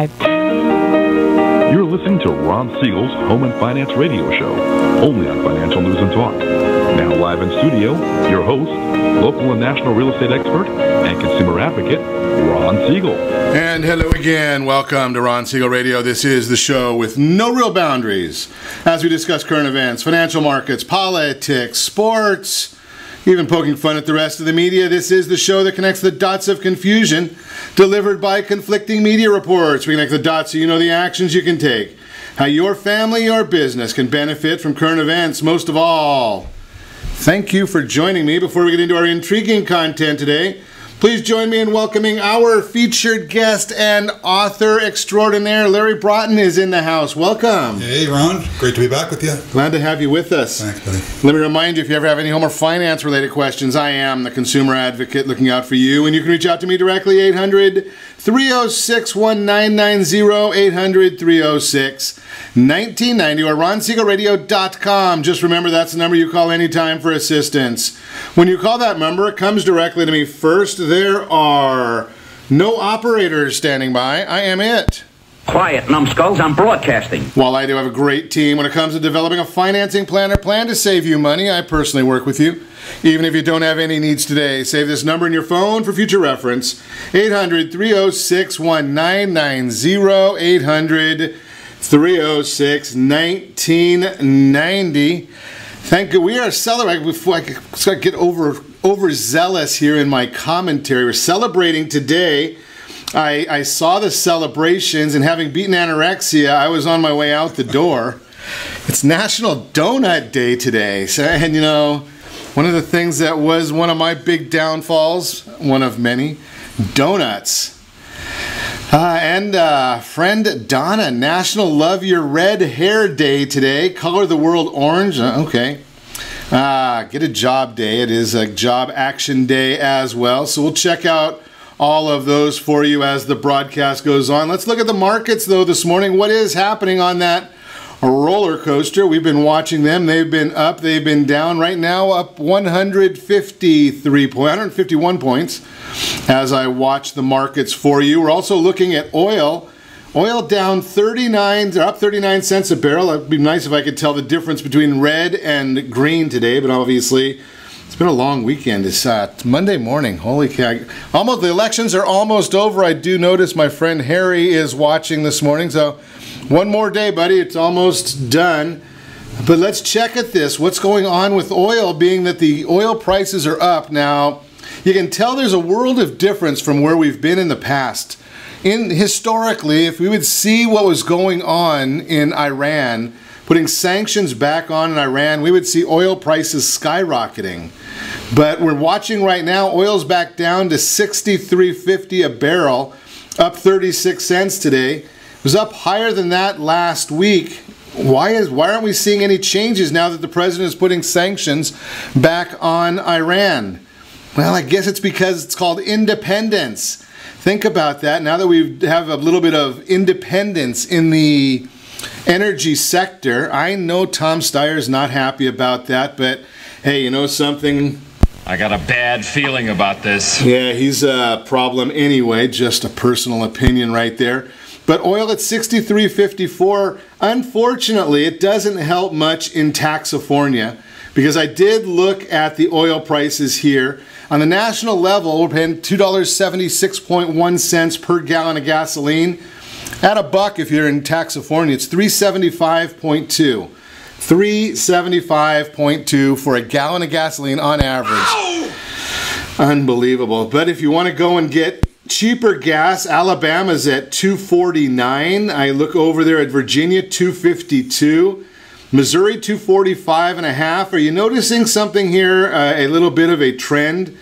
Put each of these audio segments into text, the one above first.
You're listening to Ron Siegel's Home and Finance Radio Show, only on Financial News and Talk. Now live in studio, your host, local and national real estate expert and consumer advocate, Ron Siegel. And hello again. Welcome to Ron Siegel Radio. This is the show with no real boundaries as we discuss current events, financial markets, politics, sports, even poking fun at the rest of the media. This is the show that connects the dots of confusion delivered by conflicting media reports. We connect the dots so you know the actions you can take, how your family or business can benefit from current events. Most of all, thank you for joining me. Before we get into our intriguing content today, please join me in welcoming our featured guest and author extraordinaire. Larry Broughton is in the house. Welcome. Hey, Ron. Great to be back with you. Glad to have you with us. Thanks, buddy. Let me remind you, if you ever have any home or finance related questions, I am the consumer advocate looking out for you. And you can reach out to me directly, 800-306-1990, 800-306-1990, or ronsiegelradio.com. Just remember, that's the number you call anytime for assistance. When you call that number, it comes directly to me first. There are no operators standing by. I am it. Quiet, numbskulls. I'm broadcasting. While I do have a great team when it comes to developing a financing plan or plan to save you money, I personally work with you. Even if you don't have any needs today, save this number in your phone for future reference. 800-306-1990, 800-306-1990. Thank you. We are celebrating. Before I get overzealous here in my commentary, we're celebrating today. I saw the celebrations, and having beaten anorexia, I was on my way out the door. It's National Donut Day today, and you know, one of the things that was one of my big downfalls, one of many, donuts. And friend Donna, National Love Your Red Hair Day today. Color the world orange. Okay. Get a job day. It is a job action day as well. So we'll check out all of those for you as the broadcast goes on. Let's look at the markets, though, this morning. What is happening on that roller coaster? We've been watching them. They've been up. They've been down. Right now, up 151 points as I watch the markets for you. We're also looking at oil. Oil down up 39 cents a barrel. It'd be nice if I could tell the difference between red and green today, but obviously it's been a long weekend. It's Monday morning. Holy cow. The elections are almost over. I do notice my friend Harry is watching this morning, so one more day, buddy. It's almost done. But let's check at this. What's going on with oil, being that the oil prices are up now? You can tell there's a world of difference from where we've been in the past. Historically, if we would see what was going on in Iran, putting sanctions back on in Iran, we would see oil prices skyrocketing. But we're watching right now, oil's back down to $63.50 a barrel, up 36 cents today. It was up higher than that last week. Why aren't we seeing any changes now that the president is putting sanctions back on Iran? Well, I guess it's because it's called independence. Think about that. Now that we have a little bit of independence in the energy sector, I know Tom Steyer's not happy about that, but hey, you know something? I got a bad feeling about this. Yeah, he's a problem anyway, just a personal opinion right there. But oil at $63.54, unfortunately, it doesn't help much in Taxifornia, because I did look at the oil prices here. On the national level, we're paying $2.76.1 per gallon of gasoline. At a buck, if you're in Taxifornia, it's $3.75.2. $3.75.2 for a gallon of gasoline on average. Ow! Unbelievable. But if you want to go and get cheaper gas, Alabama's at $2.49. I look over there at Virginia, $2.52. Missouri, $2.45.5. Are you noticing something here, a little bit of a trend?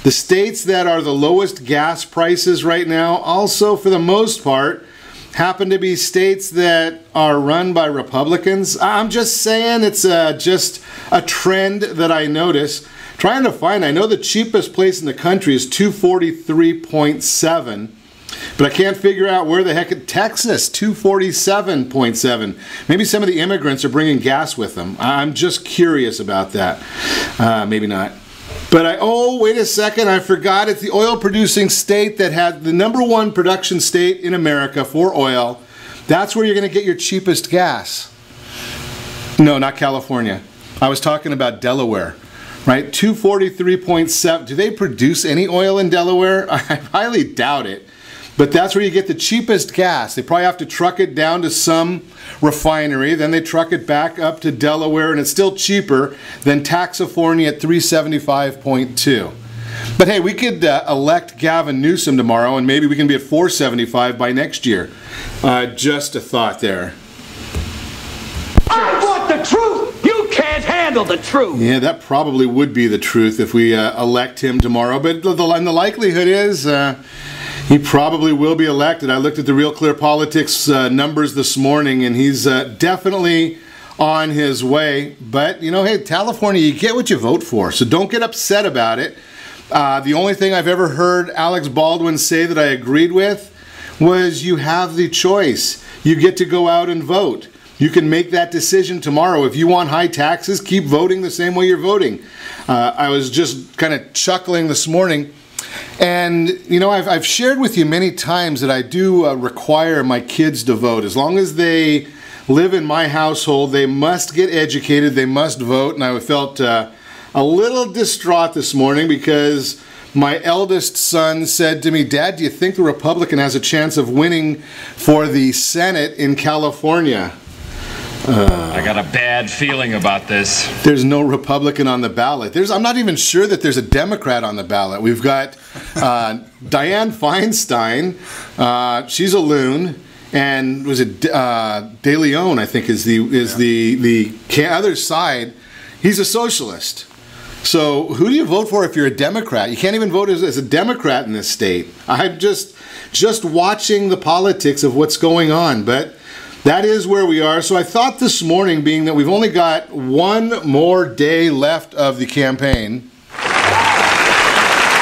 The states that are the lowest gas prices right now, also for the most part, happen to be states that are run by Republicans. I'm just saying, it's just a trend that I notice. Trying to find, I know the cheapest place in the country is $243.7. But I can't figure out where the heck Texas, $247.7. Maybe some of the immigrants are bringing gas with them. I'm just curious about that. Maybe not. But oh, wait a second, I forgot. It's the oil producing state that had the #1 production state in America for oil. That's where you're going to get your cheapest gas. No, not California. I was talking about Delaware, right? 243.7. Do they produce any oil in Delaware? I highly doubt it. But that's where you get the cheapest gas. They probably have to truck it down to some refinery, then they truck it back up to Delaware, and it's still cheaper than Taxifornia at 375.2. But hey, we could elect Gavin Newsom tomorrow, and maybe we can be at 475 by next year. Just a thought there. I want the truth! You can't handle the truth! Yeah, that probably would be the truth if we elect him tomorrow. But the likelihood is he probably will be elected. I looked at the Real Clear Politics numbers this morning, and he's definitely on his way. But, you know, hey, California, you get what you vote for, so don't get upset about it. The only thing I've ever heard Alex Baldwin say that I agreed with was you have the choice. You get to go out and vote. You can make that decision tomorrow. If you want high taxes, keep voting the same way you're voting. I was just kind of chuckling this morning. And, you know, I've shared with you many times that I do require my kids to vote. As long as they live in my household, they must get educated, they must vote. And I felt a little distraught this morning because my eldest son said to me, "Dad, do you think the Republican has a chance of winning for the Senate in California?" I got a bad feeling about this. There's no Republican on the ballot. I'm not even sure that there's a Democrat on the ballot. We've got Dianne Feinstein. She's a loon, and was it De Leon? I think is the other side. He's a socialist. So who do you vote for if you're a Democrat? You can't even vote as a Democrat in this state. I'm just watching the politics of what's going on, but that is where we are. So I thought this morning, being that we've only got one more day left of the campaign,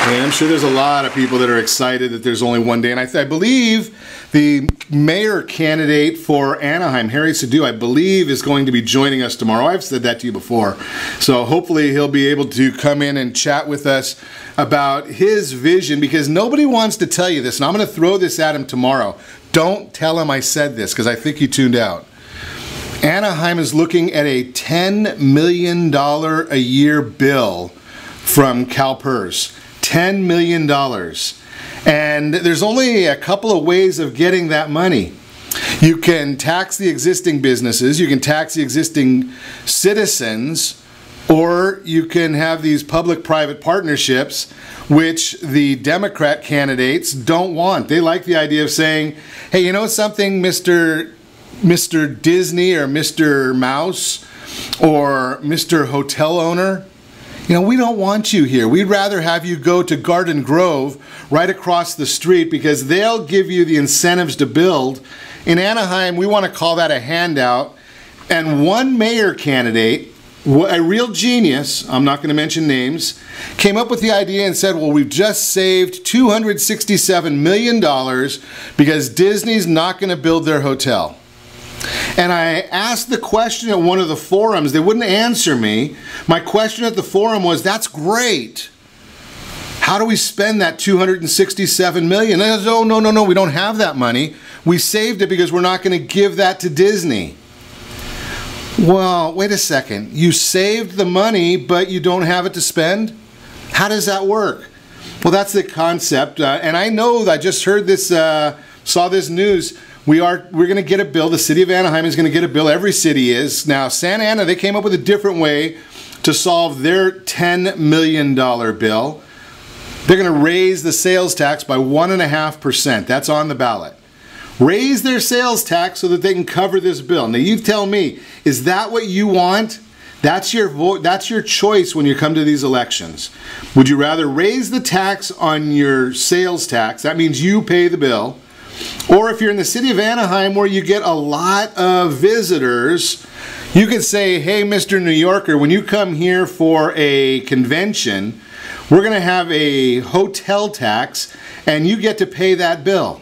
and I'm sure there's a lot of people that are excited that there's only one day, and I believe the mayor candidate for Anaheim, Harry Sadu, I believe is going to be joining us tomorrow. I've said that to you before. So hopefully he'll be able to come in and chat with us about his vision, because nobody wants to tell you this, and I'm going to throw this at him tomorrow. Don't tell him I said this, because I think he tuned out. Anaheim is looking at a $10 million a year bill from CalPERS. $10 million. And there's only a couple of ways of getting that money. You can tax the existing businesses, you can tax the existing citizens, or you can have these public-private partnerships, which the Democrat candidates don't want. They like the idea of saying, hey, you know something, Mr. Disney or Mr. Mouse or Mr. Hotel owner? You know, we don't want you here. We'd rather have you go to Garden Grove right across the street, because they'll give you the incentives to build. In Anaheim, we want to call that a handout. And one mayor candidate, a real genius, I'm not going to mention names, came up with the idea and said, well, we've just saved $267 million because Disney's not going to build their hotel. And I asked the question at one of the forums. They wouldn't answer me. My question at the forum was, that's great. How do we spend that $267 million? And I said, oh, no, we don't have that money. We saved it because we're not going to give that to Disney. Well, wait a second. You saved the money, but you don't have it to spend? How does that work? Well, that's the concept. And I know that I just heard this, saw this news. We're going to get a bill. The city of Anaheim is going to get a bill. Every city is. Now, Santa Ana, they came up with a different way to solve their $10 million bill. They're going to raise the sales tax by 1.5%. That's on the ballot. Raise their sales tax so that they can cover this bill. Now, you tell me, is that what you want? That's your vote. That's your choice when you come to these elections. Would you rather raise the tax on your sales tax? That means you pay the bill. Or if you're in the city of Anaheim where you get a lot of visitors, you could say, hey, Mr. New Yorker, when you come here for a convention, we're going to have a hotel tax and you get to pay that bill.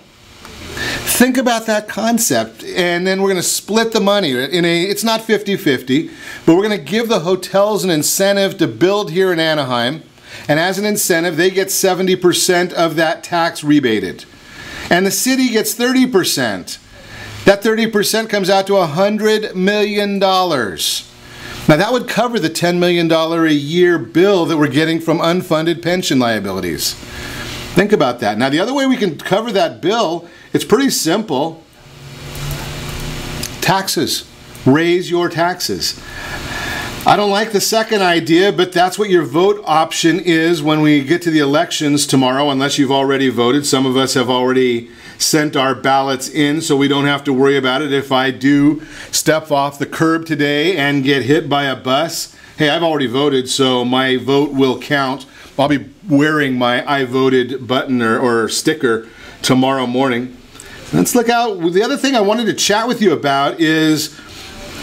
Think about that concept, and then we're going to split the money. It's not 50-50, but we're going to give the hotels an incentive to build here in Anaheim. And as an incentive, they get 70% of that tax rebated. And the city gets 30%. That 30% comes out to $100 million. Now that would cover the $10 million a year bill that we're getting from unfunded pension liabilities. Think about that. Now the other way we can cover that bill, it's pretty simple. Taxes. Raise your taxes. I don't like the second idea, but that's what your vote option is when we get to the elections tomorrow, unless you've already voted. Some of us have already sent our ballots in, so we don't have to worry about it. If I do step off the curb today and get hit by a bus, hey, I've already voted, so my vote will count. I'll be wearing my I voted button or sticker tomorrow morning. Let's look out. The other thing I wanted to chat with you about is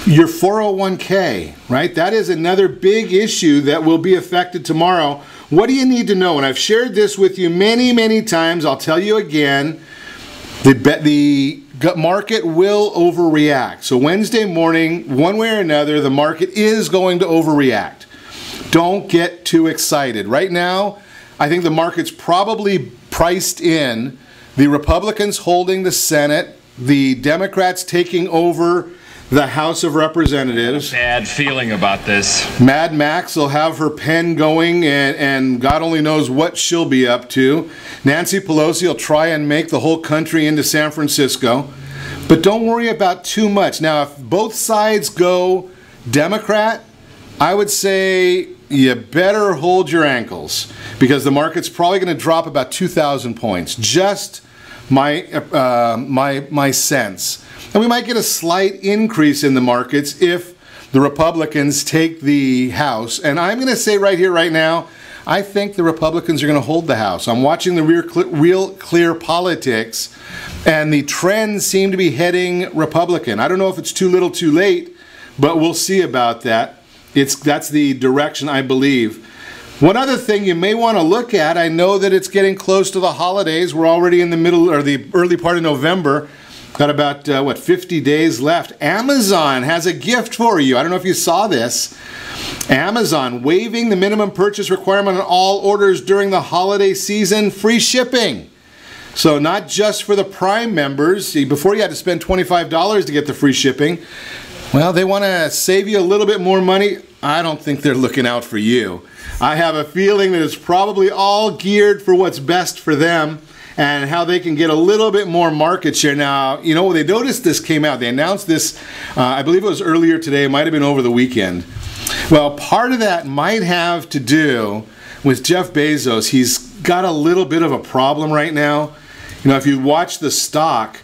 your 401k, right? That is another big issue that will be affected tomorrow. What do you need to know? And I've shared this with you many, many times. I'll tell you again. The market will overreact. So Wednesday morning, one way or another, the market is going to overreact. Don't get too excited. Right now, I think the market's probably priced in the Republicans holding the Senate, the Democrats taking over the House of Representatives. Bad feeling about this. Mad Max will have her pen going, and God only knows what she'll be up to. Nancy Pelosi will try and make the whole country into San Francisco. But don't worry about too much. Now, if both sides go Democrat, I would say you better hold your ankles, because the market's probably going to drop about 2,000 points. Just my sense. And we might get a slight increase in the markets if the Republicans take the House. And I'm going to say right here, right now, I think the Republicans are going to hold the House. I'm watching the Real Clear Politics, and the trends seem to be heading Republican. I don't know if it's too little too late, but we'll see about that. That's the direction I believe. One other thing you may want to look at, I know that it's getting close to the holidays. We're already in the middle or the early part of November. Got about, 50 days left. Amazon has a gift for you. I don't know if you saw this. Amazon waiving the minimum purchase requirement on all orders during the holiday season. Free shipping. So not just for the Prime members. See, before you had to spend $25 to get the free shipping. Well, they want to save you a little bit more money. I don't think they're looking out for you. I have a feeling that it's probably all geared for what's best for them and how they can get a little bit more market share. Now, you know, they noticed this came out. They announced this, I believe it was earlier today. It might have been over the weekend. Well, part of that might have to do with Jeff Bezos. He's got a little bit of a problem right now. You know, if you watch the stock's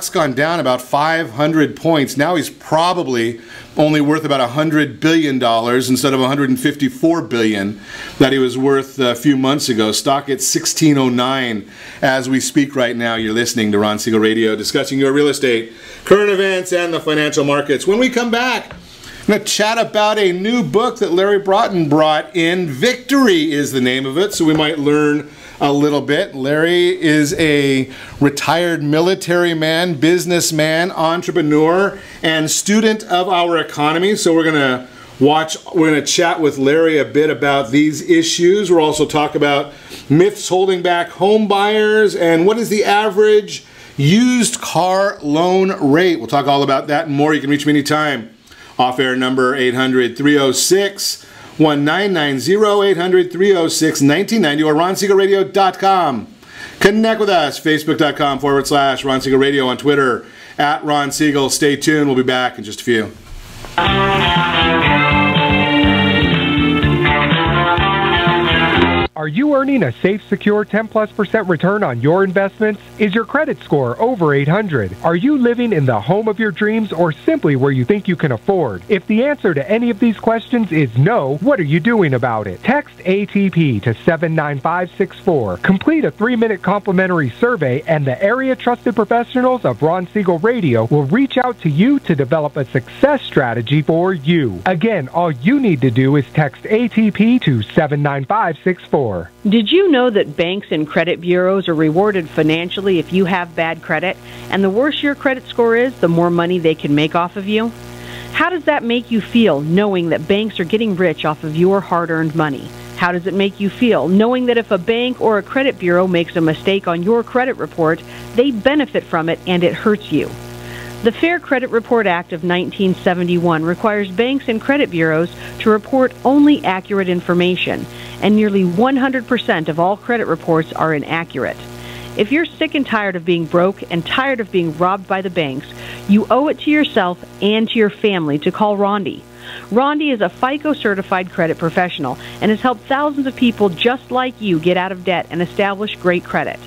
gone down about 500 points. Now he's probably only worth about $100 billion instead of $154 billion that he was worth a few months ago. Stock at $16.09 as we speak right now. You're listening to Ron Siegel Radio, discussing your real estate, current events, and the financial markets. When we come back, I'm going to chat about a new book that Larry Broughton brought in. Victory is the name of it, so we might learn a little bit. Larry is a retired military man, businessman, entrepreneur, and student of our economy. So we're going to chat with Larry a bit about these issues. We'll also talk about myths holding back home buyers and what is the average used car loan rate. We'll talk all about that and more. You can reach me anytime. Off-air number 800-306-1990, 800-306-1990, or RonSiegelRadio.com. Connect with us, Facebook.com/Ron Siegel Radio, on Twitter, @Ron Siegel. Stay tuned. We'll be back in just a few. Are you earning a safe, secure 10+% return on your investments? Is your credit score over 800? Are you living in the home of your dreams or simply where you think you can afford? If the answer to any of these questions is no, what are you doing about it? Text ATP to 79564. Complete a 3-minute complimentary survey, and the area trusted professionals of Ron Siegel Radio will reach out to you to develop a success strategy for you. Again, all you need to do is text ATP to 79564. Did you know that banks and credit bureaus are rewarded financially if you have bad credit? And the worse your credit score is, the more money they can make off of you? How does that make you feel, knowing that banks are getting rich off of your hard-earned money? How does it make you feel knowing that if a bank or a credit bureau makes a mistake on your credit report, they benefit from it and it hurts you? The Fair Credit Report Act of 1971 requires banks and credit bureaus to report only accurate information, and nearly 100% of all credit reports are inaccurate. If you're sick and tired of being broke and tired of being robbed by the banks, you owe it to yourself and to your family to call Rondi. Rondi is a FICO-certified credit professional and has helped thousands of people just like you get out of debt and establish great credit.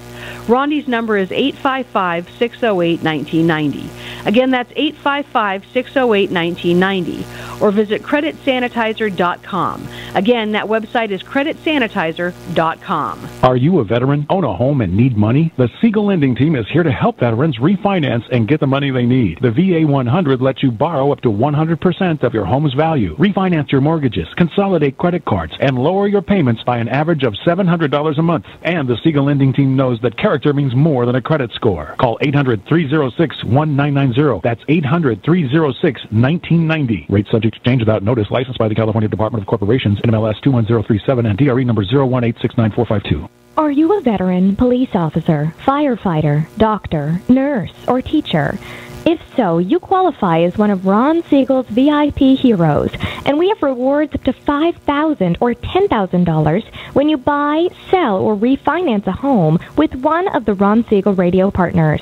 Rondi's number is 855-608-1990. Again, that's 855-608-1990. Or visit creditsanitizer.com. Again, that website is creditsanitizer.com. Are you a veteran, own a home, and need money? The Siegel Lending Team is here to help veterans refinance and get the money they need. The VA 100 lets you borrow up to 100% of your home's value, refinance your mortgages, consolidate credit cards, and lower your payments by an average of $700 a month. And the Siegel Lending Team knows that character means more than a credit score. Call 800-306-1990. That's 800-306-1990. Rate subject to change without notice. Licensed by the California Department of Corporations, NMLS 21037, and DRE number 018694452. Are you a veteran, police officer, firefighter, doctor, nurse, or teacher? If so, you qualify as one of Ron Siegel's VIP heroes, and we have rewards up to $5,000 or $10,000 when you buy, sell, or refinance a home with one of the Ron Siegel radio partners.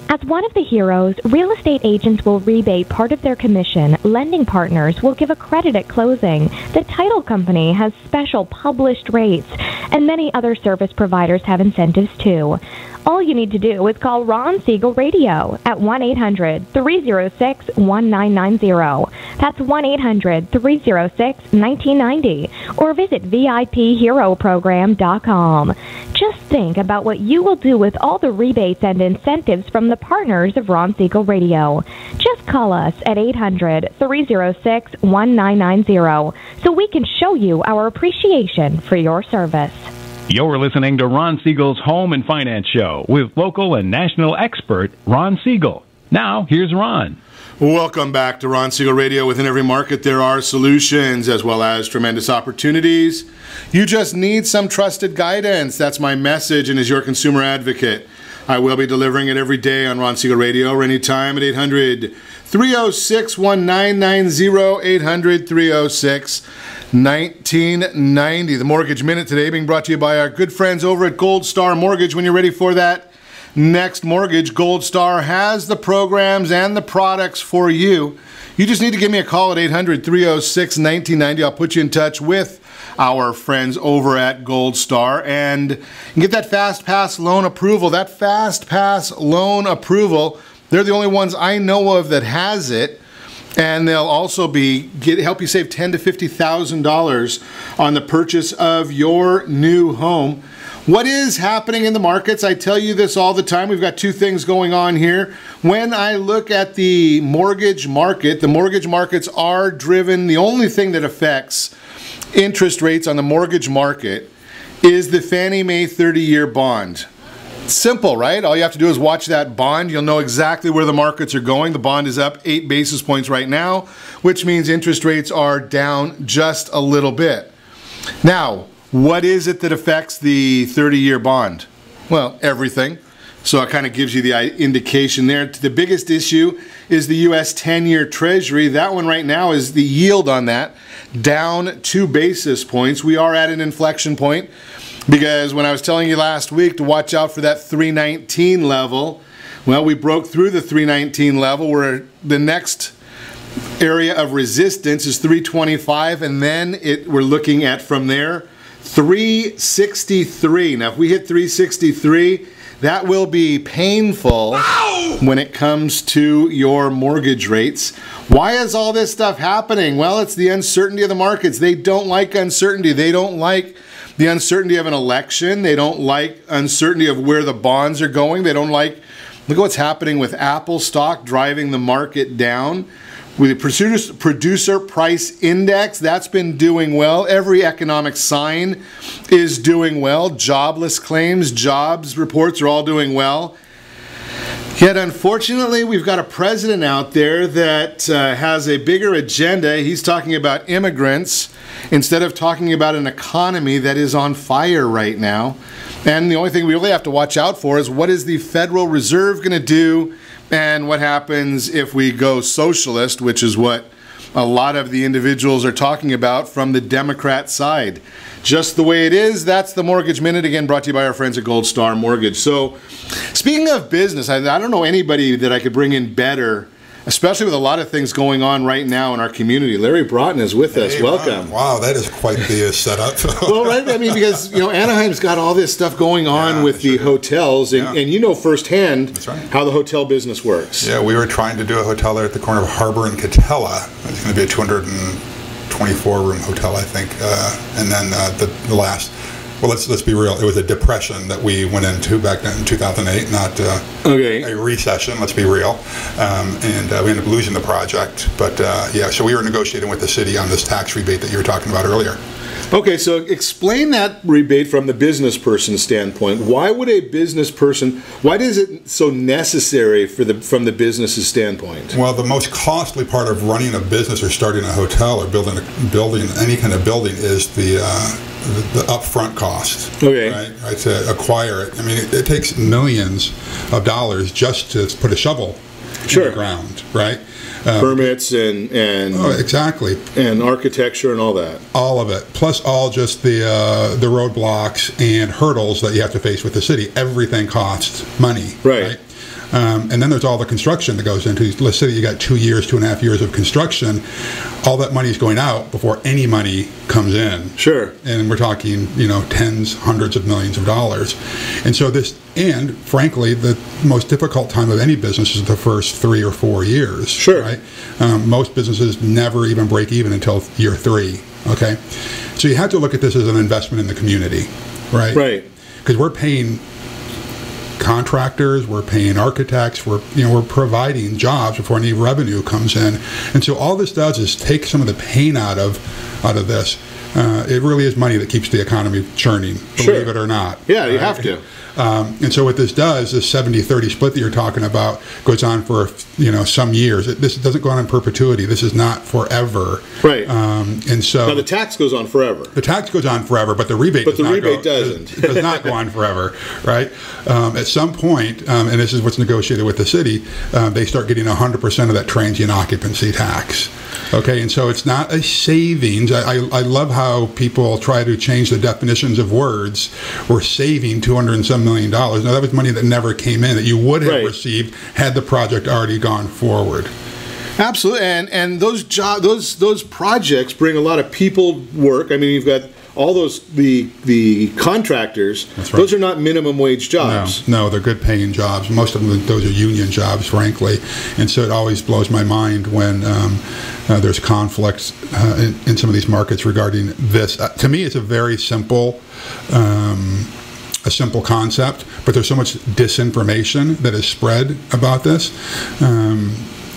As one of the heroes, real estate agents will rebate part of their commission. Lending partners will give a credit at closing. The title company has special published rates, and many other service providers have incentives too. All you need to do is call Ron Siegel Radio at 1-800-306-1990. That's 1-800-306-1990. Or visit VIPHeroProgram.com. Just think about what you will do with all the rebates and incentives from the partners of Ron Siegel Radio. Just call us at 800-306-1990 so we can show you our appreciation for your service. You're listening to Ron Siegel's Home and Finance Show with local and national expert Ron Siegel. Now, here's Ron. Welcome back to Ron Siegel Radio. Within every market, there are solutions as well as tremendous opportunities. You just need some trusted guidance. That's my message, and as your consumer advocate, I will be delivering it every day on Ron Siegel Radio or anytime at 800-306-1990, 800-306-1990. The Mortgage Minute today being brought to you by our good friends over at Gold Star Mortgage. When you're ready for that next mortgage, Gold Star has the programs and the products for you. You just need to give me a call at 800-306-1990. I'll put you in touch with our friends over at Gold Star and get that Fast Pass loan approval. That Fast Pass loan approval, they're the only ones I know of that has it. And they'll also help you save $10,000 to $50,000 on the purchase of your new home. What is happening in the markets? I tell you this all the time. We've got two things going on here. When I look at the mortgage market, the mortgage markets are driven. The only thing that affects interest rates on the mortgage market is the Fannie Mae 30-year bond. Simple, right? All you have to do is watch that bond. You'll know exactly where the markets are going. The bond is up 8 basis points right now, which means interest rates are down just a little bit. Now, what is it that affects the 30-year bond? Well, everything. So it kind of gives you the indication there. The biggest issue is the U.S. 10-year Treasury. That one right now is the yield on that down 2 basis points. We are at an inflection point because when I was telling you last week to watch out for that 319 level, well, we broke through the 319 level where the next area of resistance is 325, and then we're looking at from there 363. Now, if we hit 363, that will be painful when it comes to your mortgage rates. Why is all this stuff happening? Well, it's the uncertainty of the markets. They don't like uncertainty. They don't like the uncertainty of an election. They don't like uncertainty of where the bonds are going. They don't like, look at what's happening with Apple stock driving the market down. With the producer price index, that's been doing well. Every economic sign is doing well. Jobless claims, jobs reports are all doing well. Yet, unfortunately, we've got a president out there that has a bigger agenda. He's talking about immigrants instead of talking about an economy that is on fire right now. And the only thing we really have to watch out for is what is the Federal Reserve going to do, and what happens if we go socialist, which is what a lot of the individuals are talking about from the Democrat side. Just the way it is. That's the Mortgage Minute, again brought to you by our friends at Gold Star Mortgage. So, speaking of business, I don't know anybody that I could bring in better, especially with a lot of things going on right now in our community. Larry Broughton is with us. Welcome. Ron. Wow, that is quite the setup. Well, right? I mean, because, you know, Anaheim's got all this stuff going on with the hotels, and you know firsthand how the hotel business works. Yeah, we were trying to do a hotel there at the corner of Harbor and Catella. It's going to be a 224-room hotel, I think. And then the last... Well, let's be real. It was a depression that we went into back then in 2008, not a recession. Let's be real. And we ended up losing the project. But yeah, so we were negotiating with the city on this tax rebate that you were talking about earlier. Okay, so explain that rebate from the business person standpoint. Why would a business person? Why is it so necessary from the business's standpoint? Well, the most costly part of running a business or starting a hotel or building any kind of building is the upfront cost. Okay. Right, to acquire it. I mean, it takes millions of dollars just to put a shovel in the ground, right? Permits and exactly, and architecture and all that. All of it, plus all just the roadblocks and hurdles that you have to face with the city. Everything costs money, right? And then there's all the construction that goes into. Let's say you got 2.5 years of construction. All that money is going out before any money comes in. Sure. And we're talking, you know, tens, hundreds of millions of dollars. And so and frankly, the most difficult time of any business is the first 3 or 4 years. Sure. Right. Most businesses never even break even until year 3. Okay. So you have to look at this as an investment in the community, right? Right. Because we're paying contractors, we're paying architects, we're providing jobs before any revenue comes in, and so all this does is take some of the pain out of this. It really is money that keeps the economy churning, believe it or not. Yeah, you have to. And so what this does, this 70-30 split that you're talking about, goes on for some years. This doesn't go on in perpetuity. This is not forever. Right. And so now the tax goes on forever. The tax goes on forever, but the rebate does not go on forever. Right. At some point, and this is what's negotiated with the city, they start getting 100% of that transient occupancy tax. Okay, and so it's not a savings. I love how people try to change the definitions of words. We're saving $200 and some million. Now, that was money that never came in, that you would have received had the project already gone forward. Absolutely, and those projects bring a lot of people work. I mean, you've got all the contractors. That's right. Those are not minimum wage jobs. No, they're good paying jobs. Most of them, those are union jobs, frankly. And so it always blows my mind when there's conflicts in some of these markets regarding this. To me, it's a very simple concept, but there's so much disinformation that is spread about this.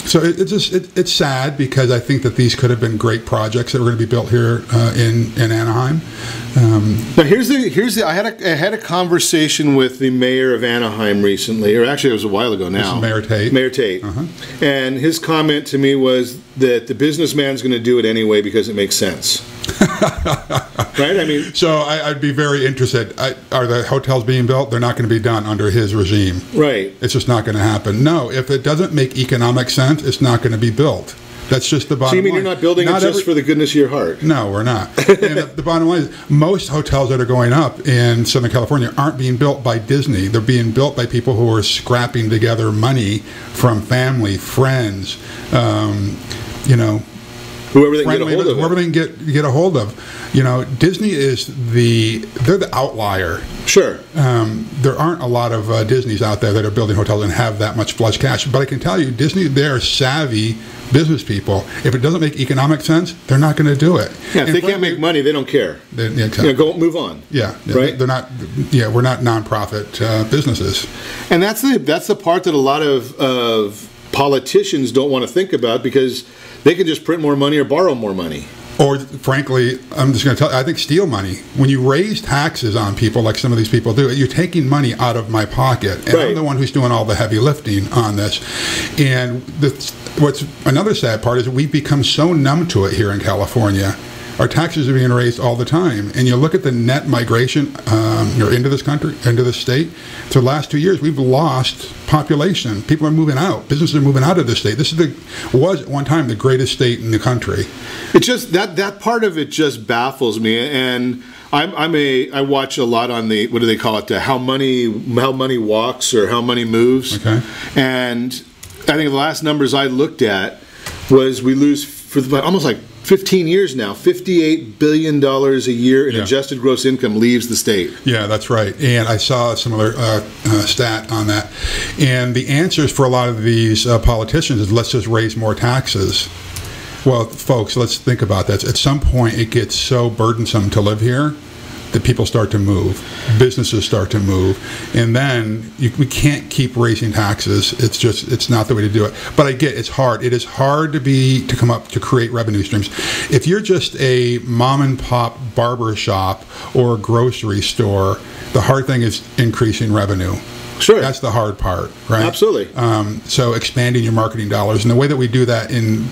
So it's sad, because I think that these could have been great projects that were going to be built here in Anaheim. Now here's the I had a conversation with the mayor of Anaheim recently, or actually it was a while ago now. This is Mayor Tate. Mayor Tate. And his comment to me was that the businessman's going to do it anyway because it makes sense. Right? I mean, so I'd be very interested. Are the hotels being built? They're not going to be done under his regime. Right. It's just not going to happen. No, if it doesn't make economic sense, it's not going to be built. That's just the bottom line. So you mean you're not building it just for the goodness of your heart? No, we're not. And the bottom line is, most hotels that are going up in Southern California aren't being built by Disney. They're being built by people who are scrapping together money from family, friends, whoever they can get a hold of. Disney is they're the outlier. Sure. There aren't a lot of Disneys out there that are building hotels and have that much flush cash. But I can tell you, Disney, they're savvy business people. If it doesn't make economic sense, they're not going to do it. Yeah, if they can't make money, they don't care. Exactly. Move on. Yeah. Right. They're not. Yeah, we're not nonprofit businesses. And that's the part that a lot of politicians don't want to think about, because they can just print more money or borrow more money. Or, frankly, I'm just going to tell you, I think steal money. When you raise taxes on people, like some of these people do, you're taking money out of my pocket. And I'm the one who's doing all the heavy lifting on this. And what's another sad part is we've become so numb to it here in California. Our taxes are being raised all the time. And you look at the net migration into this country, into this state. For the last 2 years, we've lost population. People are moving out. Businesses are moving out of this state. This was at one time the greatest state in the country. It's just that part of it just baffles me. And I watch a lot on the, what do they call it, how money walks or how money moves. Okay. And I think the last numbers I looked at was we lose for almost like 15 years now, $58 billion a year in adjusted gross income leaves the state. Yeah, that's right. And I saw a similar stat on that. And the answers for a lot of these politicians is let's just raise more taxes. Well, folks, let's think about that. At some point, it gets so burdensome to live here that people start to move, businesses start to move, and then we can't keep raising taxes. It's not the way to do it. But I get it's hard. It is hard to come up to create revenue streams. If you're just a mom and pop barber shop or a grocery store, the hard thing is increasing revenue. Sure. That's the hard part, right? Absolutely. So expanding your marketing dollars. And the way that we do that in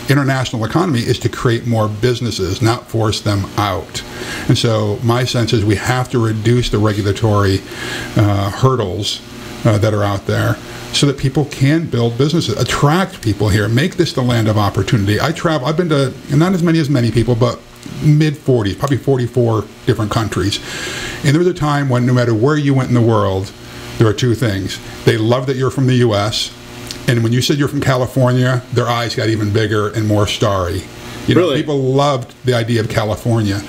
international economy is to create more businesses, not force them out. And so my sense is we have to reduce the regulatory hurdles that are out there so that people can build businesses, attract people here, make this the land of opportunity. I've been to, not as many people, but mid-40s, probably 44 different countries. And there was a time when no matter where you went in the world, there were two things. They loved that you're from the U.S., and when you said you're from California, their eyes got even bigger and more starry. Really? People loved the idea of California.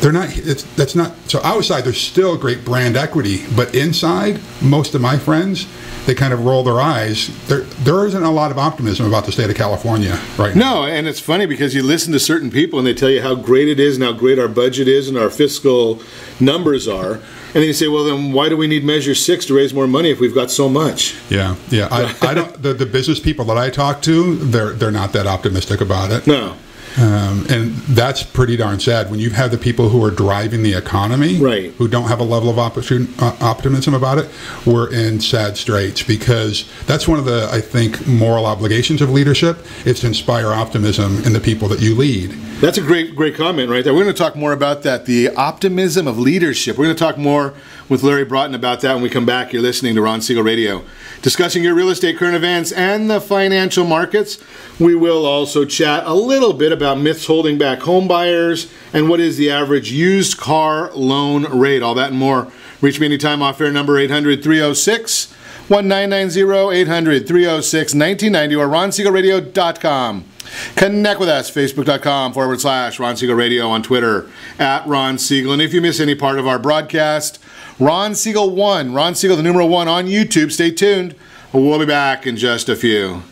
That's not, so outside there's still great brand equity, but inside, most of my friends, they kind of roll their eyes. There isn't a lot of optimism about the state of California right now. No, and it's funny because you listen to certain people and they tell you how great it is and how great our budget is and our fiscal numbers are. And then you say, well, then why do we need Measure 6 to raise more money if we've got so much? Yeah. I don't. The business people that I talk to, they're not that optimistic about it. No. And that's pretty darn sad when you have the people who are driving the economy, right, who don't have a level of optimism about it. We're in sad straits because that's one of the, I think, moral obligations of leadership is to inspire optimism in the people that you lead. That's a great comment right there. We're going to talk more about that, the optimism of leadership. We're going to talk more with Larry Broughton about that when we come back. You're listening to Ron Siegel Radio, discussing your real estate current events and the financial markets. We will also chat a little bit about myths holding back home buyers and what is the average used car loan rate. All that and more. Reach me anytime off air, number 800-306-1990, 800-306-1990, or ronsiegelradio.com. Connect with us, facebook.com/Ron Siegel Radio, on Twitter @Ron Siegel. And if you miss any part of our broadcast, Ron Siegel 1, Ron Siegel, the numeral 1 on YouTube. Stay tuned. We'll be back in just a few.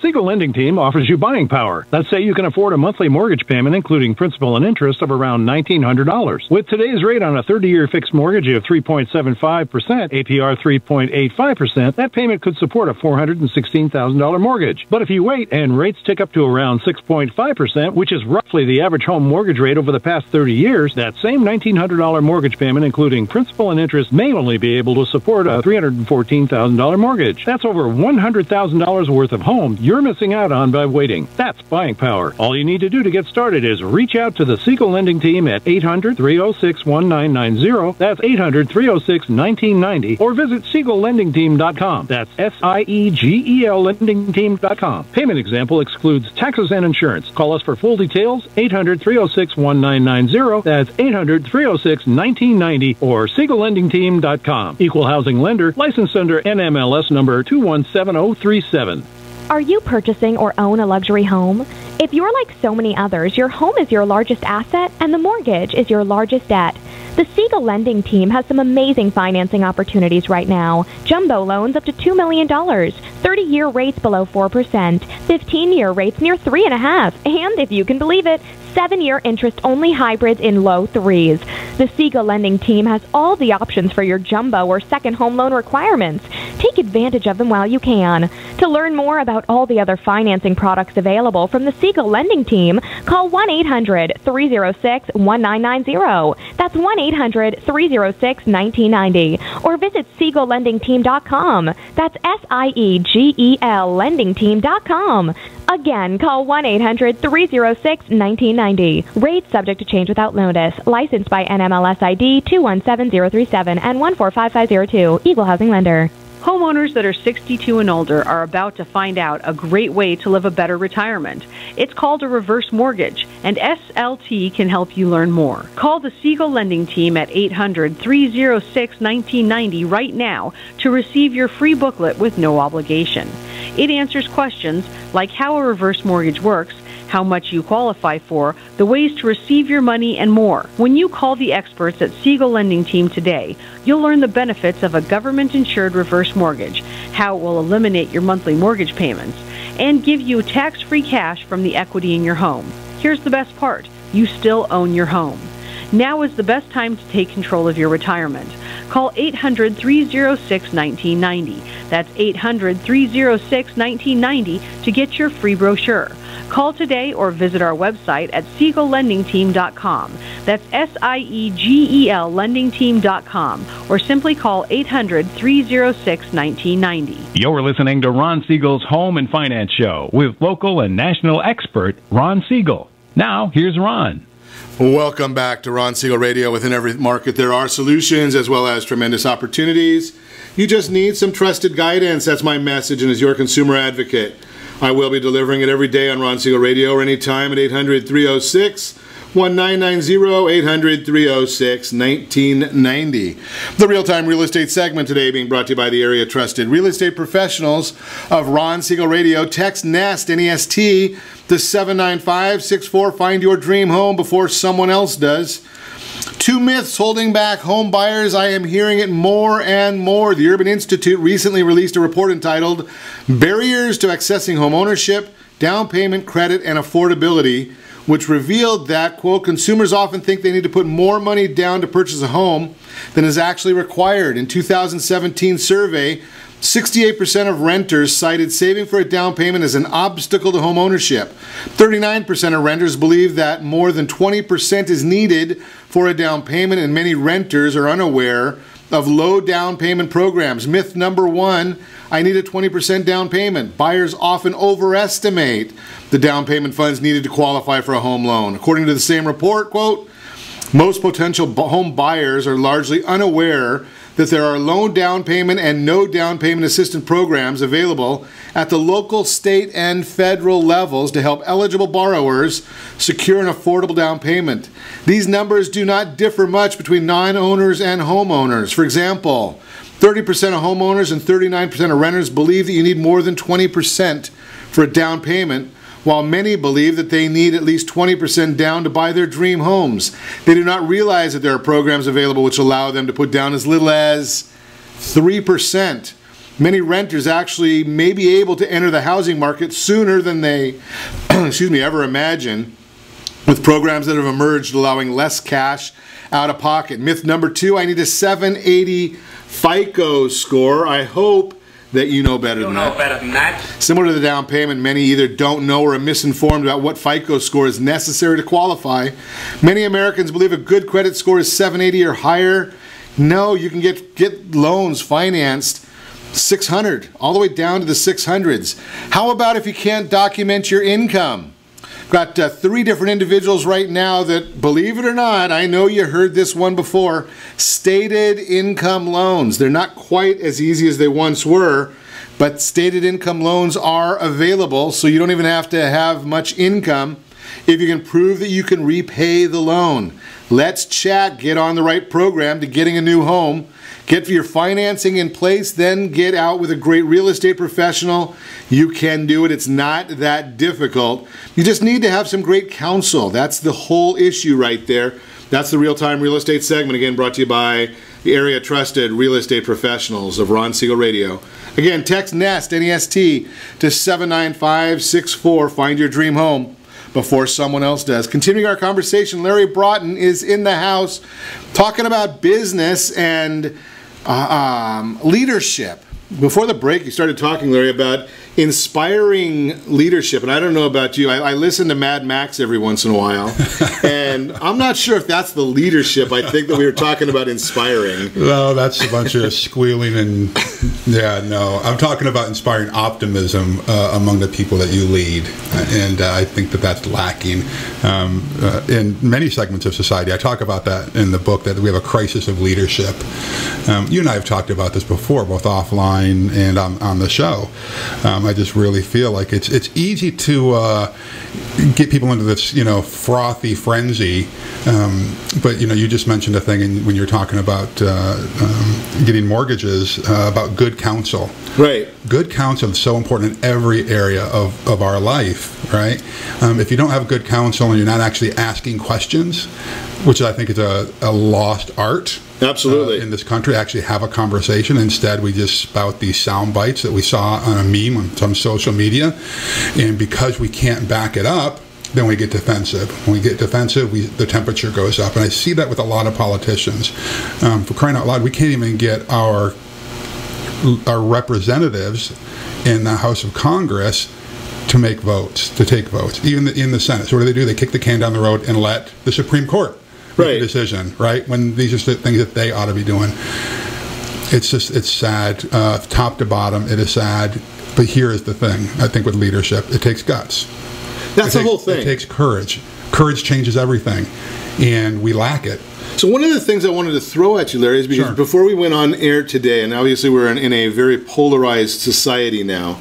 Siegel Lending Team offers you buying power. Let's say you can afford a monthly mortgage payment, including principal and interest, of around $1,900. With today's rate on a 30-year fixed mortgage of 3.75%, APR 3.85%, that payment could support a $416,000 mortgage. But if you wait and rates tick up to around 6.5%, which is roughly the average home mortgage rate over the past 30 years, that same $1,900 mortgage payment, including principal and interest, may only be able to support a $314,000 mortgage. That's over $100,000 worth of home you're missing out on by waiting. That's buying power. All you need to do to get started is reach out to the Siegel Lending Team at 800-306-1990. That's 800-306-1990. Or visit SiegelLendingTeam.com. That's SIEGEL LendingTeam.com. Payment example excludes taxes and insurance. Call us for full details, 800-306-1990. That's 800-306-1990 or SiegelLendingTeam.com. Equal housing lender, licensed under NMLS number 217037. Are you purchasing or own a luxury home? If you're like so many others, your home is your largest asset and the mortgage is your largest debt. The Siegel Lending Team has some amazing financing opportunities right now. Jumbo loans up to $2 million. 30-year rates below 4%, 15-year rates near 3.5%, and if you can believe it, 7-year interest-only hybrids in low 3s. The Siegel lending team has all the options for your jumbo or second home loan requirements. Take advantage of them while you can. To learn more about all the other financing products available from the Siegel lending team, call 1-800-306-1990. That's 1-800-306-1990. Or visit SiegelLendingTeam.com. That's SIEGEL LendingTeam.com. Again, call 1-800-306-1990. Rates subject to change without notice. Licensed by NMLS ID 217037 and 145502. Equal housing lender. Homeowners that are 62 and older are about to find out a great way to live a better retirement. It's called a reverse mortgage, and SLT can help you learn more. Call the Siegel Lending Team at 800-306-1990 right now to receive your free booklet with no obligation. It answers questions like how a reverse mortgage works, how much you qualify for, the ways to receive your money, and more. When you call the experts at Siegel Lending Team today, you'll learn the benefits of a government-insured reverse mortgage, how it will eliminate your monthly mortgage payments, and give you tax-free cash from the equity in your home. Here's the best part. You still own your home. Now is the best time to take control of your retirement. Call 800-306-1990. That's 800-306-1990 to get your free brochure. Call today or visit our website at SiegelLendingTeam.com. That's SIEGEL LendingTeam.com. Or simply call 800-306-1990. You're listening to Ron Siegel's Home and Finance Show with local and national expert Ron Siegel. Now, here's Ron. Welcome back to Ron Siegel Radio. Within every market, there are solutions as well as tremendous opportunities. You just need some trusted guidance. That's my message, and as your consumer advocate, I will be delivering it every day on Ron Siegel Radio or anytime at 800-306-1990, 800-306-1990. The real-time real estate segment today being brought to you by the area trusted real estate professionals of Ron Siegel Radio. Text NEST, N-E-S-T, to 79564. Find your dream home before someone else does. 2 myths holding back home buyers. I am hearing it more and more. The Urban Institute recently released a report entitled Barriers to Accessing Home Ownership, Down Payment, Credit, and Affordability, which revealed that, quote, consumers often think they need to put more money down to purchase a home than is actually required. In 2017 survey, 68% of renters cited saving for a down payment as an obstacle to home ownership. 39% of renters believe that more than 20% is needed for a down payment, and many renters are unaware of low down payment programs. Myth number 1, I need a 20% down payment. Buyers often overestimate the down payment funds needed to qualify for a home loan. According to the same report, quote, most potential home buyers are largely unaware that there are low down payment and no down payment assistance programs available at the local, state, and federal levels to help eligible borrowers secure an affordable down payment. These numbers do not differ much between non-owners and homeowners. For example, 30% of homeowners and 39% of renters believe that you need more than 20% for a down payment, while many believe that they need at least 20% down to buy their dream homes. They do not realize that there are programs available which allow them to put down as little as 3%. Many renters actually may be able to enter the housing market sooner than they ever imagine, with programs that have emerged allowing less cash out of pocket. Myth number 2, I need a 780 FICO score. I hope that you know better than that. Similar to the down payment, many either don't know or are misinformed about what FICO score is necessary to qualify. Many Americans believe a good credit score is 780 or higher. No, you can get loans financed 600, all the way down to the 600s. How about if you can't document your income? Got 3 different individuals right now that, believe it or not, I know you heard this one before, stated income loans. They're not quite as easy as they once were, but stated income loans are available, so you don't even have to have much income if you can prove that you can repay the loan. Let's chat. Get on the right program to getting a new home. Get your financing in place, then get out with a great real estate professional. You can do it. It's not that difficult. You just need to have some great counsel. That's the whole issue right there. That's the Real-Time Real Estate segment, again, brought to you by the area trusted real estate professionals of Ron Siegel Radio. Again, text NEST, N-E-S-T, to 79564. Find your dream home before someone else does. Continuing our conversation, Larry Broughton is in the house talking about business and leadership. Before the break, you started talking, Larry, about inspiring leadership. And I don't know about you. I listen to Mad Max every once in a while. And I'm not sure if that's the leadership I think that we were talking about inspiring. No, that's a bunch of squealing and, yeah, no. I'm talking about inspiring optimism among the people that you lead. And I think that that's lacking in many segments of society. I talk about that in the book, that we have a crisis of leadership. You and I have talked about this before, both offline and on the show. I just really feel like it's easy to get people into this, frothy frenzy. But you just mentioned a thing when you're talking about getting mortgages, about good counsel. Right. Good counsel is so important in every area of our life, right? If you don't have good counsel and you're not actually asking questions, which I think is a lost art. Absolutely. In this country, actually have a conversation. Instead, we just spout these sound bites that we saw on a meme on some social media. And because we can't back it up, then we get defensive. When we get defensive, the temperature goes up. And I see that with a lot of politicians. For crying out loud, we can't even get our representatives in the House of Congress to take votes, even in the Senate. So what do? They kick the can down the road and let the Supreme Court make a decision, right? When these are things that they ought to be doing. It's sad. Top to bottom, it is sad. But here is the thing. I think with leadership, it takes guts. That's the whole thing. It takes courage. Courage changes everything, and we lack it. So one of the things I wanted to throw at you, Larry, is because before we went on air today, and obviously we're in a very polarized society now,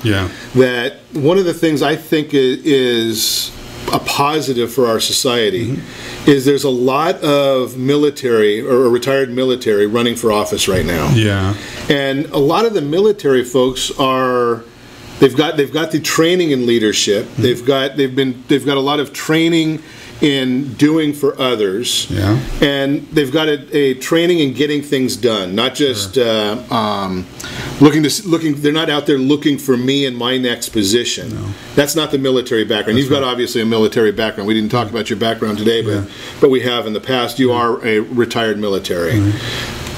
that one of the things I think is a positive for our society is there's a lot of military or retired military running for office right now. Yeah. And a lot of the military folks they've got the training in leadership. They've got a lot of training in doing for others, and they've got a training in getting things done, not just looking. They're not out there looking for me in my next position. No. That's not the military background. You've got obviously a military background. We didn't talk about your background today, but we have in the past. You are a retired military.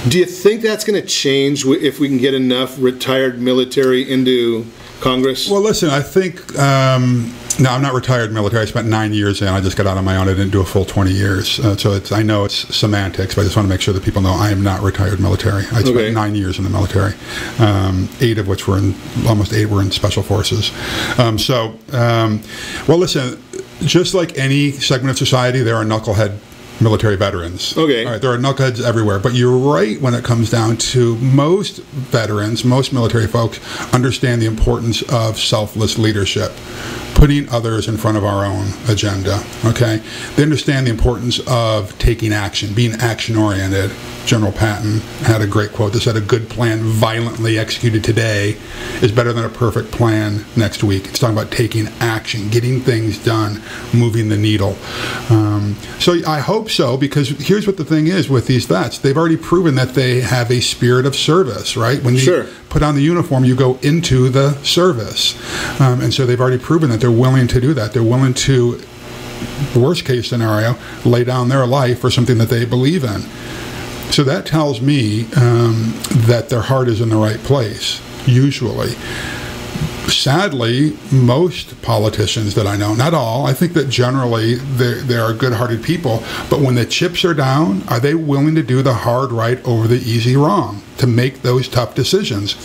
Do you think that's going to change if we can get enough retired military into Congress? Well, listen, I think, no, I'm not retired military. I spent 9 years in. I just got out on my own. I didn't do a full 20 years. So I know it's semantics, but I just want to make sure that people know I am not retired military. I spent 9 years in the military, 8 of which almost 8 were in special forces. Well, listen, just like any segment of society, there are knucklehead military veterans. Okay. All right, there are knuckleheads everywhere, but you're right when it comes down to most veterans, most military folks understand the importance of selfless leadership, putting others in front of our own agenda, okay? They understand the importance of taking action, being action-oriented. General Patton had a great quote that said, a good plan violently executed today is better than a perfect plan next week. It's talking about taking action, getting things done, moving the needle. So I hope so, because here's what the thing is with these vets. They've already proven that they have a spirit of service, right? When you put on the uniform, you go into the service. And so they've already proven that they're willing to do that. They're willing to, worst case scenario, lay down their life for something that they believe in. So that tells me that their heart is in the right place, usually. Sadly, most politicians that I know, not all, I think that generally they are good-hearted people, but when the chips are down, are they willing to do the hard right over the easy wrong, to make those tough decisions?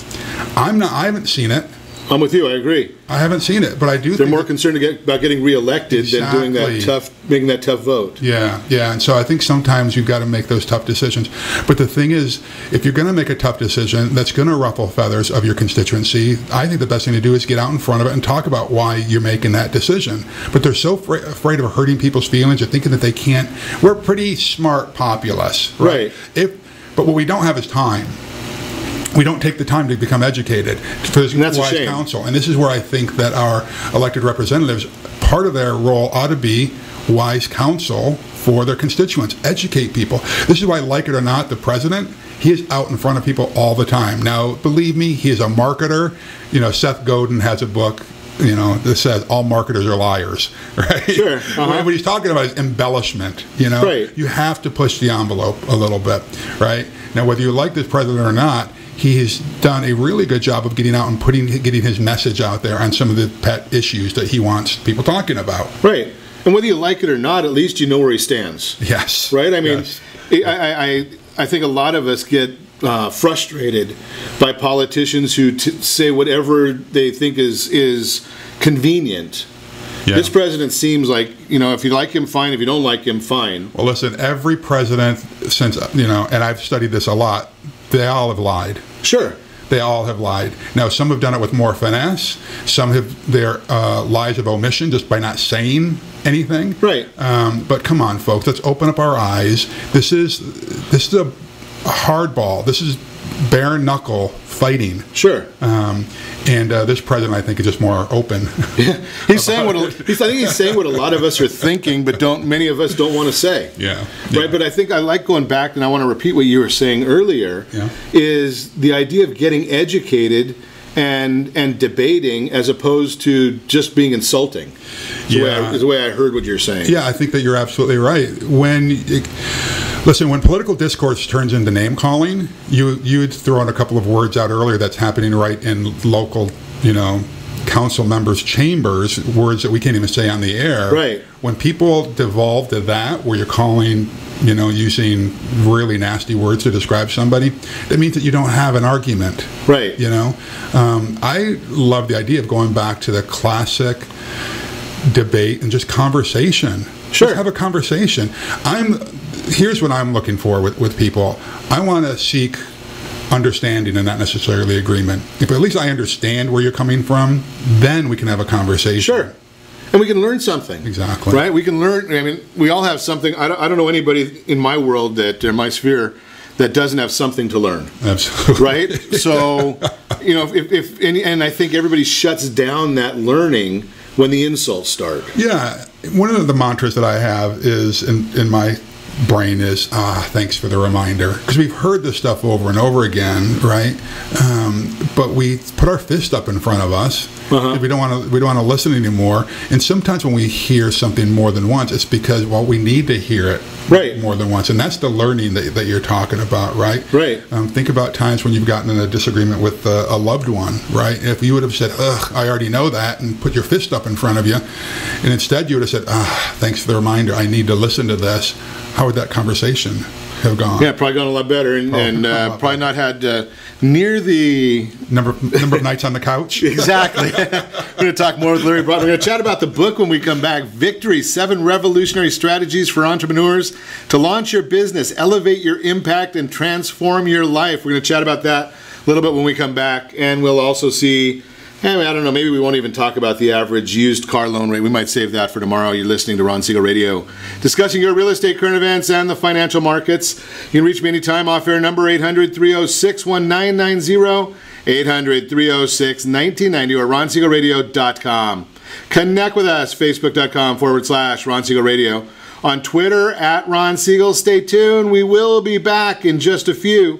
I haven't seen it. I'm with you. I agree. I haven't seen it, but I do. They're more concerned about getting reelected than doing that making that tough vote. Yeah, and so I think sometimes you've got to make those tough decisions. But the thing is, if you're going to make a tough decision that's going to ruffle feathers of your constituency, I think the best thing to do is get out in front of it and talk about why you're making that decision. But they're so afraid of hurting people's feelings or thinking that they can't. We're pretty smart populace, right? But what we don't have is time. We don't take the time to become educated for this wise counsel. And this is where I think that our elected representatives, part of their role ought to be wise counsel for their constituents, educate people. This is why, like it or not, the president, he is out in front of people all the time. Now, believe me, he is a marketer. You know, Seth Godin has a book, you know, that says all marketers are liars, right? Sure. What he's talking about is embellishment, you know? Right. You have to push the envelope a little bit, right? Now, whether you like this president or not, he has done a really good job of getting out and getting his message out there on some of the pet issues that he wants people talking about. Right. And whether you like it or not, at least you know where he stands. Yes. Right? I mean, I think a lot of us get frustrated by politicians who say whatever they think is convenient. Yeah. This president seems like, you know, if you like him, fine. If you don't like him, fine. Well, listen, every president since, you know, and I've studied this a lot, they all have lied. Sure. They all have lied. Now, some have done it with more finesse. Some have their lies of omission just by not saying anything. Right. But come on, folks, let's open up our eyes. This is a hardball. This is bare knuckle fighting. Sure. And this president, I think, is just more open. Yeah. He's saying I think he's saying what a lot of us are thinking, but many of us don't want to say. Yeah. Right. But I think I like going back, and I want to repeat what you were saying earlier. Yeah. Is the idea of getting educated and debating as opposed to just being insulting. Is the way I heard what you're saying. Yeah, I think that you're absolutely right. Listen, when political discourse turns into name calling, you had thrown a couple of words out earlier that's happening right in local, you know, council members' chambers, words that we can't even say on the air. Right. When people devolve to that, where you're calling, you know, using really nasty words to describe somebody, that means that you don't have an argument. Right. You know, I love the idea of going back to the classic debate and just conversation. Sure. Just have a conversation. Here's what I'm looking for with people. I want to seek understanding and not necessarily agreement. If at least I understand where you're coming from, then we can have a conversation. Sure. And we can learn something. Exactly. Right? We can learn. I mean, we all have something. I don't know anybody in my world or my sphere that doesn't have something to learn. Absolutely. Right? So, you know, and I think everybody shuts down that learning when the insults start. Yeah. One of the mantras that I have is in my brain is, thanks for the reminder. Because we've heard this stuff over and over again, right? But we put our fist up in front of us. We don't want to listen anymore. And sometimes when we hear something more than once, it's because, well, we need to hear it more than once. And that's the learning that you're talking about, right? Right. Think about times when you've gotten in a disagreement with a loved one, right? If you would have said, ugh, I already know that, and put your fist up in front of you, and instead you would have said, thanks for the reminder, I need to listen to this, how would that conversation have gone? Yeah, probably gone a lot better, and probably not had near the number of nights on the couch. Exactly. We're going to talk more with Larry Broughton. We're going to chat about the book when we come back. Victory: 7 Revolutionary Strategies for Entrepreneurs to Launch Your Business, Elevate Your Impact, and Transform Your Life. We're going to chat about that a little bit when we come back, and we'll also see. I don't know, maybe we won't even talk about the average used car loan rate. We might save that for tomorrow. You're listening to Ron Siegel Radio, discussing your real estate, current events, and the financial markets. You can reach me anytime. Off-air number 800-306-1990, 800-306-1990, or ronsiegelradio.com. Connect with us, facebook.com/Ron Siegel Radio. On Twitter, @Ron Siegel. Stay tuned. We will be back in just a few.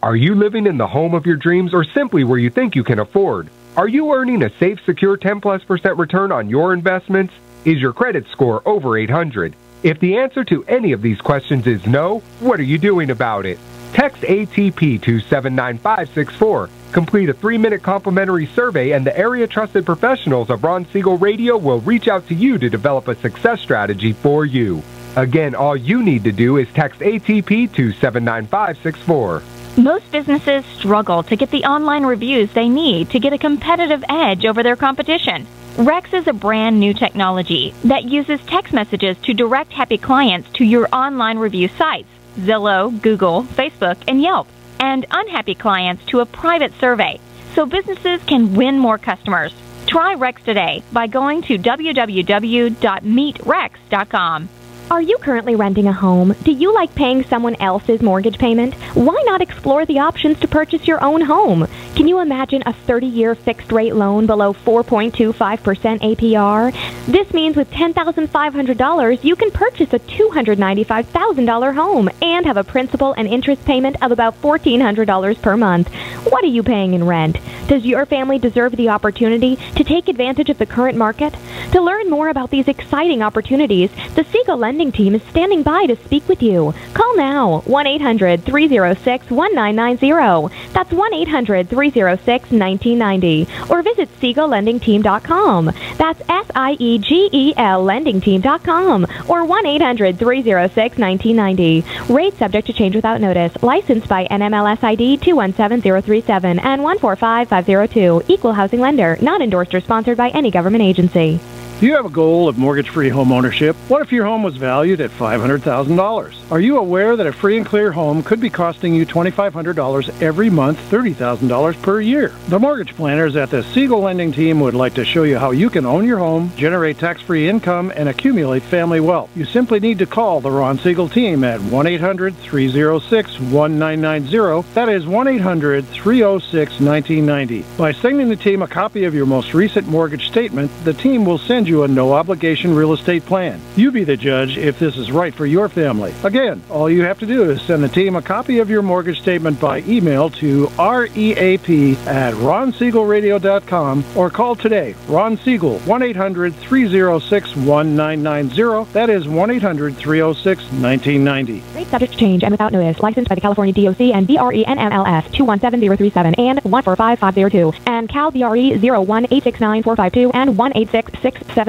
Are you living in the home of your dreams or simply where you think you can afford? Are you earning a safe, secure 10+% return on your investments? Is your credit score over 800? If the answer to any of these questions is no, what are you doing about it? Text ATP to 79564. Complete a 3-minute complimentary survey and the area-trusted professionals of Ron Siegel Radio will reach out to you to develop a success strategy for you. Again, all you need to do is text ATP to 79564. Most businesses struggle to get the online reviews they need to get a competitive edge over their competition. Rex is a brand new technology that uses text messages to direct happy clients to your online review sites, Zillow, Google, Facebook, and Yelp, and unhappy clients to a private survey, so businesses can win more customers. Try Rex today by going to www.meetrex.com. Are you currently renting a home? Do you like paying someone else's mortgage payment? Why not explore the options to purchase your own home? Can you imagine a 30-year fixed-rate loan below 4.25% APR? This means with $10,500, you can purchase a $295,000 home and have a principal and interest payment of about $1,400 per month. What are you paying in rent? Does your family deserve the opportunity to take advantage of the current market? To learn more about these exciting opportunities, the Siegel Lending Team is standing by to speak with you. Call now, 1-800-306-1990. That's 1-800-306-1990. Or visit SiegelLendingTeam.com. That's SIEGEL LendingTeam.com. Or 1-800-306-1990. Rate subject to change without notice. Licensed by NMLS ID 217037 and 145502. Equal housing lender. Not endorsed or sponsored by any government agency. Do you have a goal of mortgage-free home ownership? What if your home was valued at $500,000? Are you aware that a free and clear home could be costing you $2,500 every month, $30,000 per year? The mortgage planners at the Siegel Lending Team would like to show you how you can own your home, generate tax-free income, and accumulate family wealth. You simply need to call the Ron Siegel Team at 1-800-306-1990. That is 1-800-306-1990. By sending the team a copy of your most recent mortgage statement, the team will send you a no-obligation real estate plan. You be the judge if this is right for your family. Again, all you have to do is send the team a copy of your mortgage statement by email to reap@ronsiegelradio.com or call today. Ron Siegel, 1-800-306-1990. That is 1-800-306-1990. Rate subject to change and without notice. Licensed by the California DOC and BRE NMLS 217037 and 145502 and Cal BRE 0186945 and 1866775.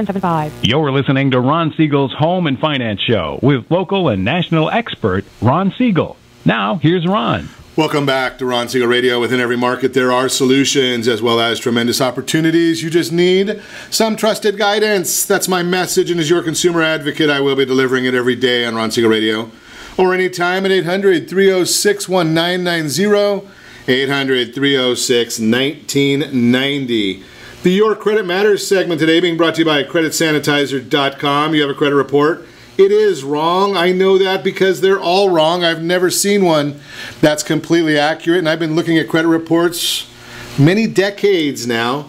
You're listening to Ron Siegel's Home and Finance Show with local and national expert Ron Siegel. Now, here's Ron. Welcome back to Ron Siegel Radio. Within every market, there are solutions as well as tremendous opportunities. You just need some trusted guidance. That's my message, and as your consumer advocate, I will be delivering it every day on Ron Siegel Radio or anytime at 800-306-1990, 800-306-1990. The Your Credit Matters segment today being brought to you by CreditSanitizer.com. You have a credit report. It is wrong. I know that because they're all wrong. I've never seen one that's completely accurate, and I've been looking at credit reports many decades now.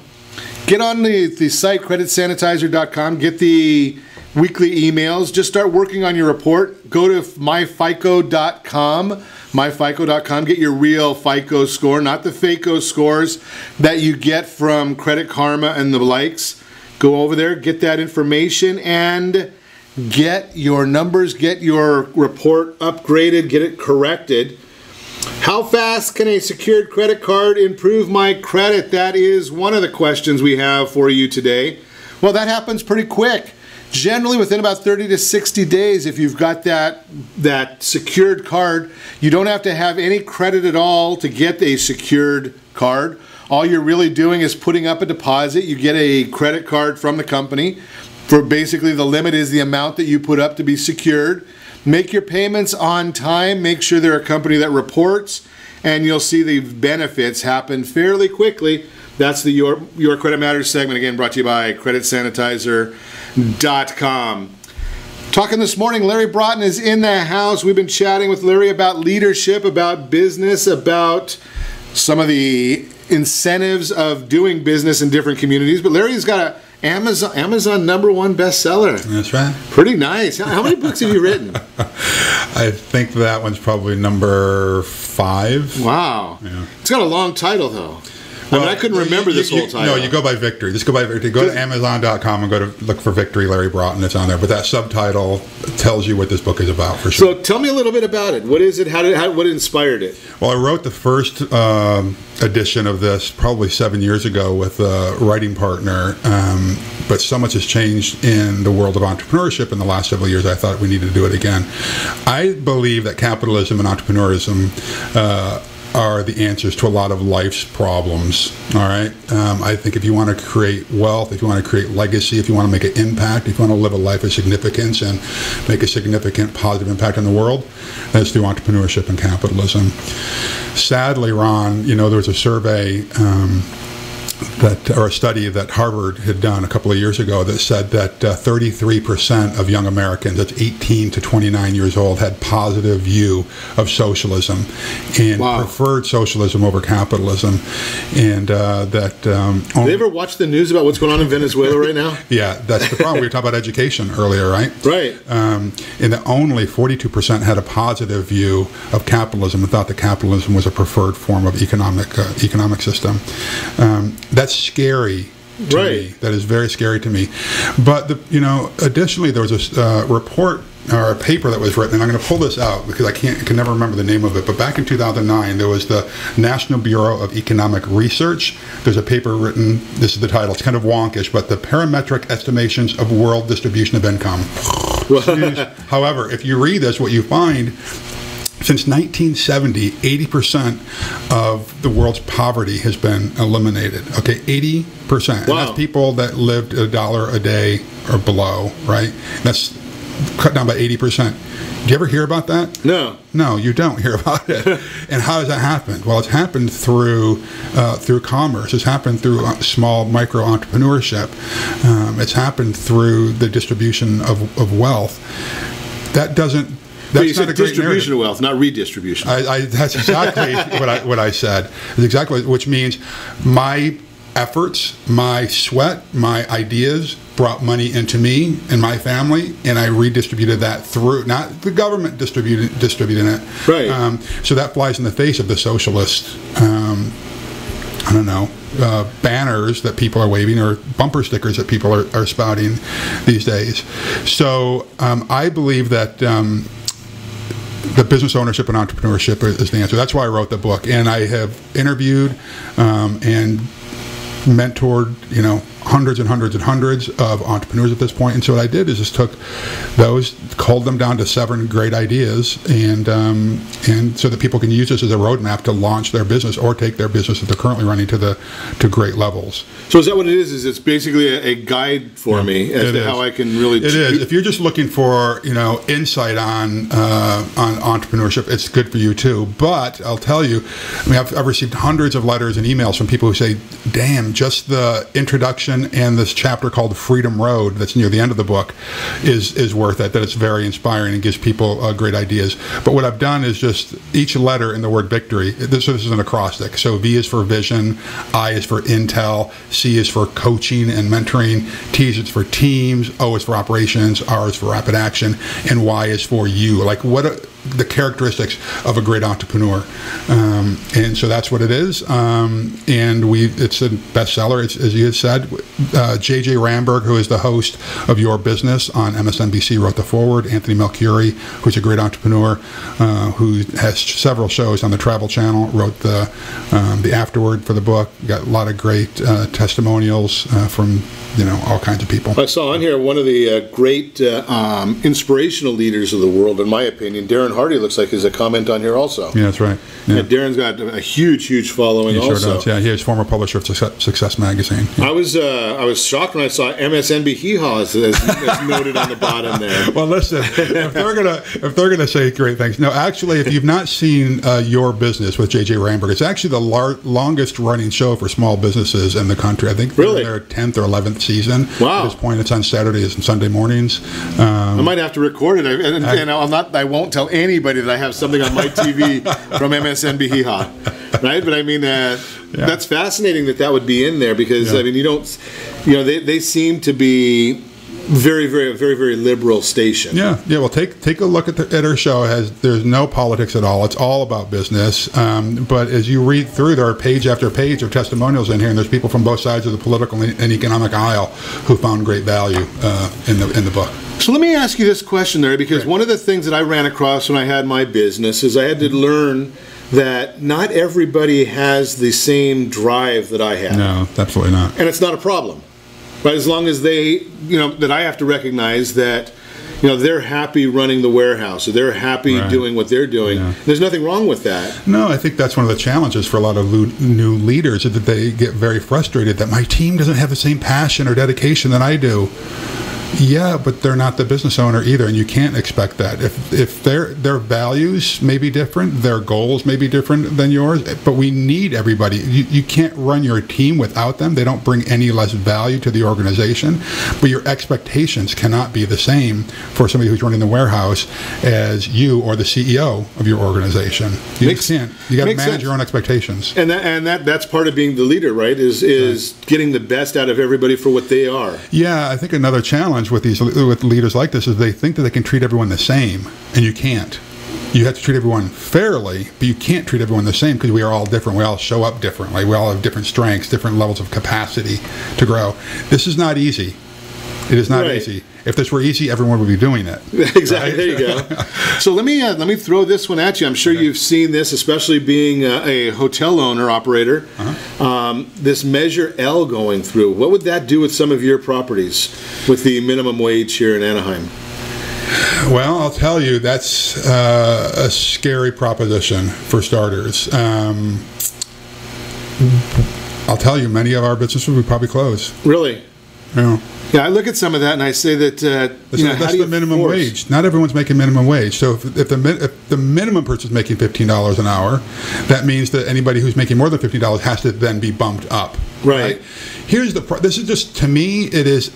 Get on the site CreditSanitizer.com. Get the weekly emails. Just start working on your report. Go to myfico.com. myfico.com. Get your real FICO score, not the FACO scores that you get from Credit Karma and the likes. Go over there, get that information, and get your numbers, get your report upgraded, get it corrected. How fast can a secured credit card improve my credit? That is one of the questions we have for you today. Well, that happens pretty quick. Generally within about 30 to 60 days, if you've got that secured card, you don't have to have any credit at all to get a secured card. All you're really doing is putting up a deposit. You get a credit card from the company. For basically the limit is the amount that you put up to be secured. Make your payments on time. Make sure they're a company that reports, and you'll see the benefits happen fairly quickly. That's the Your Credit Matters segment, again brought to you by CreditSanitizer.com. Talking this morning, Larry Broughton is in the house. We've been chatting with Larry about leadership, about business, about some of the incentives of doing business in different communities. But Larry's got a Amazon #1 bestseller. That's right. Pretty nice. How many books have you written? I think that one's probably number 5. Wow. Yeah. It's got a long title, though. Well, I couldn't remember this whole title. No, you go by Victory. Just go by Victory. Go to Amazon.com and go to look for Victory, Larry Broughton. It's on there. But that subtitle tells you what this book is about, for sure. So tell me a little bit about it. What is it? What inspired it? Well, I wrote the first edition of this probably 7 years ago with a writing partner. But so much has changed in the world of entrepreneurship in the last several years, I thought we needed to do it again. I believe that capitalism and entrepreneurism are the answers to a lot of life's problems. All right. I think if you want to create wealth, if you want to create legacy, if you want to make an impact, if you want to live a life of significance and make a significant positive impact on the world, that's through entrepreneurship and capitalism. Sadly, Ron, there was a survey or a study that Harvard had done a couple of years ago that said that 33% of young Americans, that's 18 to 29 years old, had positive view of socialism and preferred socialism over capitalism. And do they ever watch the news about what's going on in Venezuela right now? Yeah, that's the problem. We were talking about education earlier, right? Right. And that only 42% had a positive view of capitalism and thought that capitalism was a preferred form of economic system. That's scary to me. That is very scary to me. But additionally, there was a report or a paper that was written, and I'm going to pull this out because I can never remember the name of it. But back in 2009, there was the National Bureau of Economic Research. There's a paper written. This is the title. It's kind of wonkish, but the parametric estimations of world distribution of income. However, if you read this, what you find. Since 1970, 80% of the world's poverty has been eliminated. Okay, 80%. Wow. And that's people that lived $1 a day or below, right? That's cut down by 80%. Do you ever hear about that? No. No, you don't hear about it. And how has that happened? Well, it's happened through commerce. It's happened through small micro entrepreneurship. It's happened through the distribution of wealth. That doesn't. That's you said distribution of wealth, not redistribution. That's exactly what I said. It's exactly, which means my efforts, my sweat, my ideas brought money into me and my family, and I redistributed that through, not the government distributing it. Right. So that flies in the face of the socialist, banners that people are waving or bumper stickers that people are spouting these days. So I believe that the business ownership and entrepreneurship is the answer. That's why I wrote the book. And I have interviewed and mentored, hundreds and hundreds and hundreds of entrepreneurs at this point. And so what I did is just took those, culled them down to 7 great ideas, and so that people can use this as a roadmap to launch their business or take their business that they're currently running to great levels. So is that what it is? Is it's basically a guide for me as to how I can really? It is. If you're just looking for insight on entrepreneurship, it's good for you too. But I'll tell you, I've received hundreds of letters and emails from people who say, "Damn, just the introduction and this chapter called Freedom Road that's near the end of the book is worth it, that it's very inspiring and gives people great ideas." But what I've done is just each letter in the word victory, this is an acrostic. So V is for vision, I is for intel, C is for coaching and mentoring, T is for teams, O is for operations, R is for rapid action, and Y is for you. Like the characteristics of a great entrepreneur. And so that's what it is. And it's a bestseller, as you had said. J.J. Ramberg, who is the host of Your Business on MSNBC, wrote the foreword. Anthony Melchiori, who's a great entrepreneur, who has several shows on the Travel Channel, wrote the afterword for the book. Got a lot of great testimonials from all kinds of people. I saw on here one of the great inspirational leaders of the world, in my opinion, Darren Hardy, looks like is a comment on here also. Yeah, that's right. Yeah. Darren's got a huge following. He also. Sure does. Yeah, he is former publisher of Success Magazine. Yeah. I was shocked when I saw MSNB Hee-Haw as noted on the bottom there. Well, listen, if they're gonna say great things, no, actually, if you've not seen Your Business with J.J. Ramberg, it's actually the longest running show for small businesses in the country. I think they're in their 10th or 11th season. Wow. At this point, it's on Saturdays and Sunday mornings. I might have to record it, and I won't tell anybody that I have something on my TV from MSNB Hee-Haw, right? But I mean, that's fascinating that would be in there because I mean, they seem to be very, very, very, very liberal station. Yeah. Well, take a look at our show. There's no politics at all. It's all about business. But as you read through, there are page after page of testimonials in here, and there's people from both sides of the political and economic aisle who found great value in the book. So let me ask you this question, Larry, because one of the things that I ran across when I had my business is I had to learn that not everybody has the same drive that I have. No, absolutely not. And it's not a problem. Right, as long as they, that I have to recognize that, they're happy running the warehouse, or they're happy doing what they're doing. Yeah. There's nothing wrong with that. No, I think that's one of the challenges for a lot of new leaders, is that they get very frustrated that my team doesn't have the same passion or dedication that I do. Yeah, but they're not the business owner either, and you can't expect that. If their values may be different, their goals may be different than yours, but we need everybody. You can't run your team without them. They don't bring any less value to the organization, but your expectations cannot be the same for somebody who's running the warehouse as you or the CEO of your organization. You can't. You got to manage your own expectations. And that's part of being the leader, right? Is getting the best out of everybody for what they are. Yeah, I think another challenge with leaders like this is they think that they can treat everyone the same, and you can't. You have to treat everyone fairly, but you can't treat everyone the same, because we are all different. We all show up differently. We all have different strengths, different levels of capacity to grow. This is not easy. It is not easy. If this were easy, everyone would be doing it. Exactly. Right? There you go. So let me throw this one at you. I'm sure you've seen this, especially being a hotel owner operator. This Measure L going through. What would that do with some of your properties with the minimum wage here in Anaheim? Well, I'll tell you, that's a scary proposition for starters. I'll tell you, many of our businesses would probably close. Really? Yeah. Yeah, I look at some of that and I say that that's the minimum wage. Not everyone's making minimum wage. So if the minimum person is making $15 an hour, that means that anybody who's making more than $15 has to then be bumped up. Right. Here's this is just, to me, it is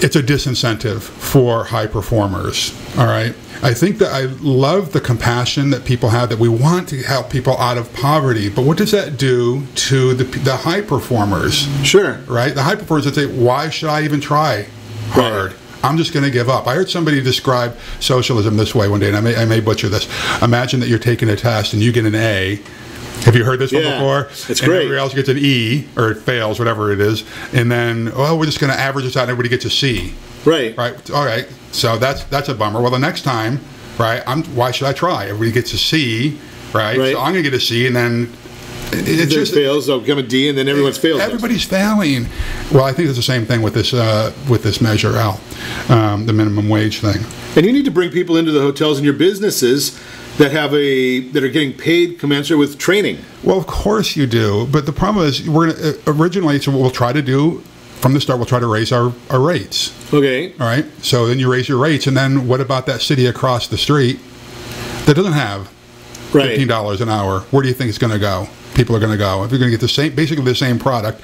it's a disincentive for high performers. All right. I think that I love the compassion that people have, that we want to help people out of poverty. But what does that do to the high performers? Sure. Right? The high performers that say, why should I even try hard? Right. I'm just going to give up. I heard somebody describe socialism this way one day, and I may butcher this. Imagine that you're taking a test and you get an A. Have you heard this one before? It's and great. Everybody else gets an E, or it fails, whatever it is. And then, we're just going to average this out and everybody gets a C. Right. Right. All right. So that's a bummer. Well, the next time, right, why should I try? Everybody gets a C, right? So I'm going to get a C, and then it just fails. They'll become a D, and then everyone's failed. Everybody's failing. Well, I think it's the same thing with this Measure L, the minimum wage thing. And you need to bring people into the hotels and your businesses that are getting paid commensurate with training. Well, of course you do, but the problem is we're going to originally. So what we'll try to do from the start, we'll try to raise our rates. Okay. All right. So then you raise your rates, and then what about that city across the street that doesn't have $15 an hour? Where do you think it's going to go? People are going to go if you're going to get basically the same product.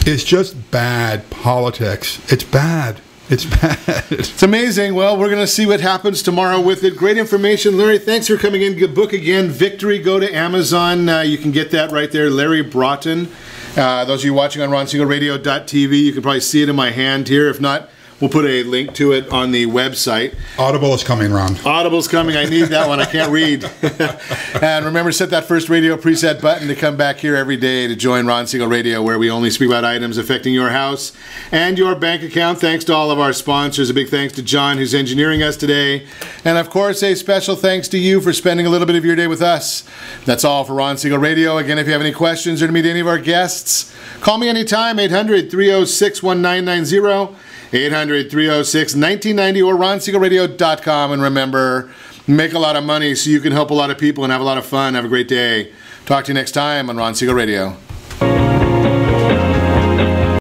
It's just bad politics. It's bad. It's bad. It's amazing. Well, we're going to see what happens tomorrow with it. Great information. Larry, thanks for coming in. Good book again, Victory. Go to Amazon. You can get that right there. Larry Broughton. Those of you watching on RonSiegelRadio.tv, you can probably see it in my hand here. If not, we'll put a link to it on the website. Audible is coming, Ron. Audible's coming. I need that one. I can't read. And remember, set that first radio preset button to come back here every day to join Ron Siegel Radio, where we only speak about items affecting your house and your bank account. Thanks to all of our sponsors. A big thanks to John, who's engineering us today. And, of course, a special thanks to you for spending a little bit of your day with us. That's all for Ron Siegel Radio. Again, if you have any questions or to meet any of our guests, call me anytime, 800-306-1990. 800-306-1990 or RonSiegelRadio.com. And remember, make a lot of money so you can help a lot of people and have a lot of fun. Have a great day. Talk to you next time on Ron Siegel Radio.